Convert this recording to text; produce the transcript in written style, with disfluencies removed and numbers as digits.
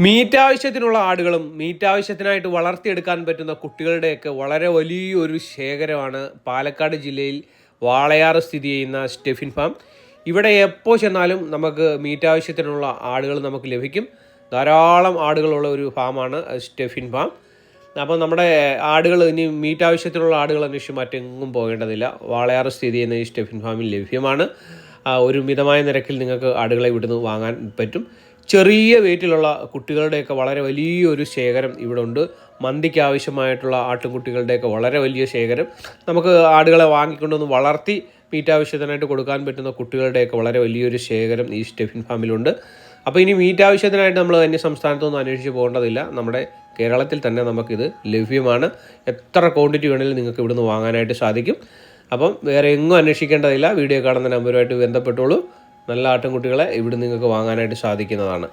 Meet ആവശ്യത്തിനുള്ള ആടുകളും meet ആവശ്യത്തിനായിട്ട് വളർത്തിയെടുക്കാൻ പറ്റുന്ന കുട്ടികളുടെയൊക്കെ വളരെ വലിയൊരു ശേഖരമാണ് പാലക്കാട് ജില്ലയിൽ വാളയാറ് സ്ഥിതി ചെയ്യുന്ന സ്റ്റെഫിൻ ഫാം. ഇവിടെ എപ്പോൾ ചെന്നാലും നമുക്ക് മീറ്റ് ആവശ്യത്തിനുള്ള ആടുകൾ നമുക്ക് ലഭിക്കും. ധാരാളം ആടുകളുള്ള ഒരു ഫാമാണ് സ്റ്റെഫിൻ ഫാം. അപ്പോൾ നമ്മുടെ ആടുകൾ ഇനി മീറ്റ് ആവശ്യത്തിനുള്ള ആടുകൾ അന്വേഷിച്ച് മറ്റെങ്ങും പോകേണ്ടതില്ല. വാളയാറ് സ്ഥിതി ചെയ്യുന്ന ഈ സ്റ്റെഫിൻ ഫാമിൽ ലഭ്യമാണ്. ഒരു മിതമായ നിരക്കിൽ നിങ്ങൾക്ക് ആടുകളെ ഇവിടുന്ന് വാങ്ങാൻ പറ്റും. ചെറിയ വെയിറ്റിലുള്ള കുട്ടികളുടെയൊക്കെ വളരെ വലിയൊരു ശേഖരം ഇവിടെ ഉണ്ട്. മന്തിക്ക് ആവശ്യമായിട്ടുള്ള ആട്ടുംകുട്ടികളുടെയൊക്കെ വളരെ വലിയ ശേഖരം. നമുക്ക് ആടുകളെ വാങ്ങിക്കൊണ്ടൊന്ന് വളർത്തി മീറ്റ് ആവശ്യത്തിനായിട്ട് കൊടുക്കാൻ പറ്റുന്ന കുട്ടികളുടെയൊക്കെ വളരെ വലിയൊരു ശേഖരം ഈ സ്റ്റെഫിൻ ഫാമിലുണ്ട്. അപ്പോൾ ഇനി മീറ്റ് ആവശ്യത്തിനായിട്ട് നമ്മൾ അന്യ സംസ്ഥാനത്തൊന്നും അന്വേഷിച്ച് പോകേണ്ടതില്ല. നമ്മുടെ കേരളത്തിൽ തന്നെ നമുക്കിത് ലഭ്യമാണ്. എത്ര ക്വാണ്ടിറ്റി വേണമെങ്കിലും നിങ്ങൾക്ക് ഇവിടുന്ന് വാങ്ങാനായിട്ട് സാധിക്കും. അപ്പം വേറെ എങ്ങും അന്വേഷിക്കേണ്ടതില്ല. വീഡിയോ കാണുന്ന നമ്പറുമായിട്ട് ബന്ധപ്പെട്ടോളൂ. നല്ല ആട്ടിൻകുട്ടികളെ ഇവിടെ നിങ്ങൾക്ക് വാങ്ങാനായിട്ട് സാധിക്കുന്നതാണ്.